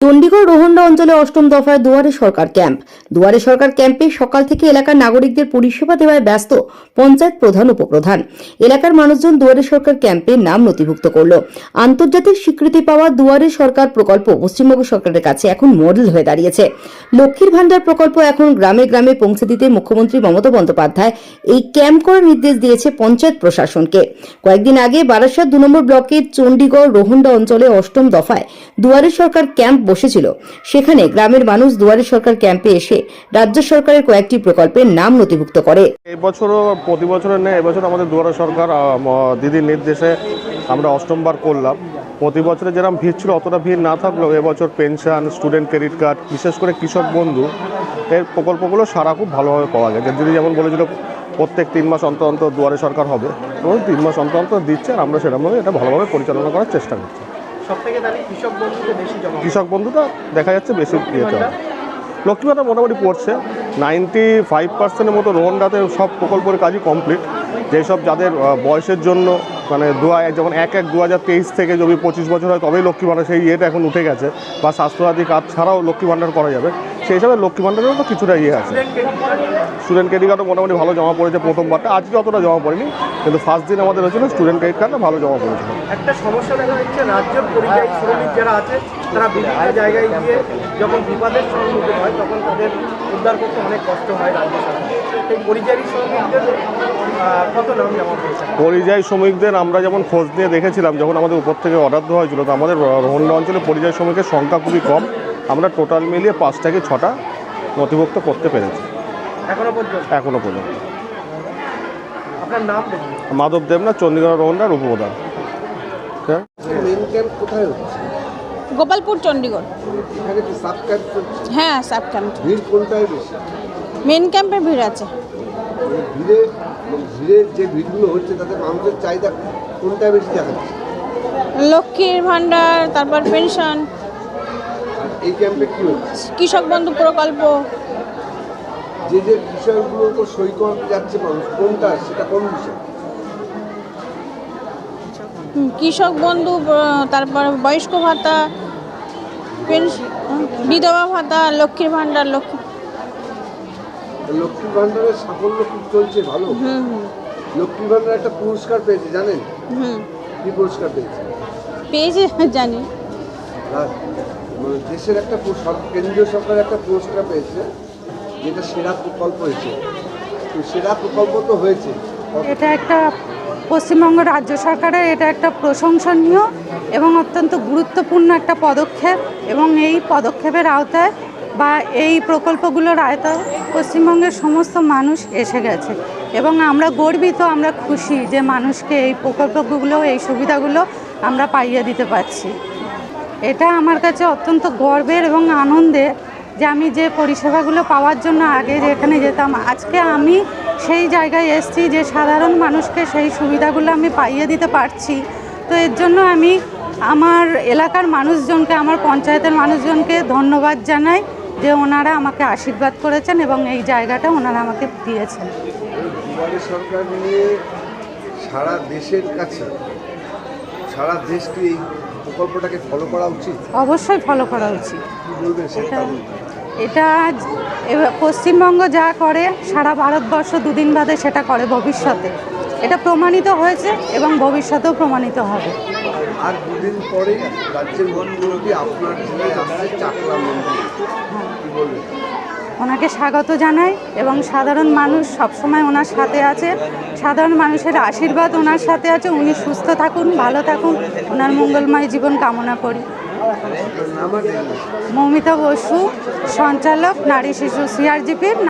চণ্ডীগড় রোহন্ডা অঞ্চলে অষ্টম দফায় দুয়ারে সরকার ক্যাম্প। দুয়ারে সরকার ক্যাম্পে সকাল থেকে এলাকার নাগরিকদের পরিষেবা দেওয়ায় ব্যস্ত পঞ্চায়েত প্রধান উপপ্রধান। এলাকার মানুষজন দুয়ারে সরকার ক্যাম্পে নাম নথিভুক্ত করল। আন্তর্জাতিক স্বীকৃতি পাওয়া দুয়ারে সরকার প্রকল্প পশ্চিমবঙ্গ সরকারের কাছে এখন মডেল হয়ে দাঁড়িয়েছে। লক্ষ্মীর ভান্ডার প্রকল্প এখন গ্রামে গ্রামে পৌঁছে দিতে মুখ্যমন্ত্রী মমতা বন্দ্যোপাধ্যায় এই ক্যাম্প করার নির্দেশ দিয়েছে পঞ্চায়েত প্রশাসনকে। কয়েকদিন আগে বারাসাত 2 নম্বর ব্লকের চণ্ডীগড় রোহন্ডা অঞ্চলে অষ্টম দফায় দুয়ারে সরকার ক্যাম্প বসেছিল। সেখানে গ্রামের মানুষ দুয়ারে সরকার ক্যাম্পে এসে রাজ্য সরকারের কয়েকটি প্রকল্পের নাম নথিভুক্ত করে। এই বছরও প্রতি বছরের নেই, এবছর আমাদের দুয়ারে সরকার দিদির নির্দেশে আমরা অষ্টমবার করলাম। প্রতি বছরে যেরকম ভিড় ছিল অতটা ভিড় না থাকলেও এবছর পেনশন, স্টুডেন্ট ক্রেডিট কার্ড, বিশেষ করে কৃষক বন্ধু এর প্রকল্পগুলো সারা খুব ভালোভাবে পাওয়া গেছে। দিদি যেমন বলেছিল প্রত্যেক 3 মাস অন্তর অন্তর দুয়ারে সরকার হবে, এবং 3 মাস অন্তর অন্তর দিচ্ছে, আর আমরা সেরকমভাবে এটা ভালোভাবে পরিচালনা করার চেষ্টা করছি। কৃষক বন্ধুটা দেখা যাচ্ছে বেশি ইয়েতে হবে। লক্ষ্মী ভান্ডার মোটামুটি পড়ছে 95% মতো। রোহন্ডাতে সব প্রকল্পের কাজই কমপ্লিট। যেসব যাদের বয়সের জন্য মানে যেমন 1/1/2023 থেকে যদি 25 বছর হয় তবেই লক্ষ্মী ভান্ডার, সেই ইয়েটা এখন উঠে গেছে, বা স্বাস্থ্যসাথী কার্ড ছাড়াও লক্ষ্মী ভান্ডার করা যাবে। সেই হিসাবে লক্ষ্মী ভান্ডারেও তো কিছুটা ইয়ে আছে। স্টুডেন্ট ক্রেডিট কার্ডও মোটামুটি ভালো জমা পড়েছে প্রথমবারটা, আজকে অতটা জমা পড়েনি, কিন্তু ফার্স্ট দিন আমাদের হয়েছিল স্টুডেন্ট ক্রেডিট কার্ডটা ভালো জমা পড়েছিল। একটা সমস্যা দেখা যাচ্ছে, রাজ্য পরিযায়ী শ্রমিক যারা আছে তারা বিভিন্ন জায়গায় গিয়ে যখন বিপদের সম্মুখীন হয় তখন তাদের উদ্ধার করতে অনেক কষ্ট হয় রাজ্য সরকার। এই পরিযায়ী শ্রমিকদের কত নাম জমা পড়েছে? পরিযায়ী শ্রমিকদের আমরা যেমন খোঁজ নিয়ে দেখেছিলাম, যখন আমাদের উপর থেকে অর্ডার দেওয়া হয়েছিল, তো আমাদের রোহন্ডা অঞ্চলে পরিযায়ী শ্রমিকের সংখ্যা খুবই কম। আমরা টোটাল মিলিয়ে 5 থেকে 6টা নথিভুক্ত করতে পেরেছি এখনো পর্যন্ত। আপনার নাম? মাধব দেবনাথ, চণ্ডীগড় রোহন্ডার উপপ্রধান। গোপালপুর, চণ্ডীগড়। হ্যাঁ, সাব ক্যাম্প। মেন ক্যাম্পে ভিড় আছে। যে ভিড়গুলো হচ্ছে তাতে মানুষের চাহিদা কোনটা বেশি দেখা যাচ্ছে? লক্ষ্মীর ভান্ডার, তারপর পেনশন। এই ক্যাম্পে কি হচ্ছে? কৃষক বন্ধু প্রকল্প। যে বিষয়গুলোর উপর সই করতে যাচ্ছে মানুষ, কোনটা সেটা কোন বিষয়? কৃষক বন্ধু, তারপর বয়স্ক ভাতা, পেনশন, বিধবা ভাতা, লক্ষ্মীর ভান্ডার। লক্ষ্মী ভান্ডারের সাফল্য খুব চলছে, ভালো। লক্ষ্মী ভান্ডার একটা পুরস্কার পেয়েছে, জানেন? কি পুরস্কার পেয়েছে? জানি। দেশের একটা কেন্দ্রীয় সরকারের একটা পুরস্কার পেয়েছে, যেটা সেরা প্রকল্প হয়েছে। তো সেরা প্রকল্প তো হয়েছে, এটা একটা পশ্চিমবঙ্গ রাজ্য সরকারের এটা একটা প্রশংসনীয় এবং অত্যন্ত গুরুত্বপূর্ণ একটা পদক্ষেপ, এবং এই পদক্ষেপের আওতায় বা এই প্রকল্পগুলোর আওতায় পশ্চিমবঙ্গের সমস্ত মানুষ এসে গেছে, এবং আমরা গর্বিত, আমরা খুশি যে মানুষকে এই প্রকল্পগুলো, এই সুবিধাগুলো আমরা পাইয়ে দিতে পারছি। এটা আমার কাছে অত্যন্ত গর্বের এবং আনন্দের যে আমি যে পরিষেবাগুলো পাওয়ার জন্য আগে যেখানে যেতাম, আজকে আমি সেই জায়গায় এসেছি যে সাধারণ মানুষকে সেই সুবিধাগুলো আমি পাইয়ে দিতে পারছি। তো এর জন্য আমি আমার এলাকার মানুষজনকে, আমার পঞ্চায়েতের মানুষজনকে ধন্যবাদ জানাই যে ওনারা আমাকে আশীর্বাদ করেছেন এবং এই জায়গাটা ওনারা আমাকে দিয়েছেন। দুয়ারে সরকার নিয়ে সারা দেশের কাছে, সারা দেশকে এই প্রকল্পটাকে ফলো করা উচিত। অবশ্যই ফলো করা উচিত। কি বলবেন সেটা? এটা পশ্চিমবঙ্গ যা করে সারা ভারতবর্ষ দুদিন বাদে সেটা করে ভবিষ্যতে। এটা প্রমাণিত হয়েছে এবং ভবিষ্যতেও প্রমাণিত হবে। আর দুদিন পরে রাজ্যের মুখ্যমন্ত্রী আপনার জেলায় আসছে, চাকলা মন্দির, কি বলবেন? ওনাকে স্বাগত জানাই, এবং সাধারণ মানুষ সবসময় ওনার সাথে আছে। সাধারণ মানুষের আশীর্বাদ ওনার সাথে আছে। উনি সুস্থ থাকুন, ভালো থাকুন, ওনার মঙ্গলময় জীবন কামনা করি। মৌমিতা বসু, সঞ্চালক, নারী শিশু CRGP।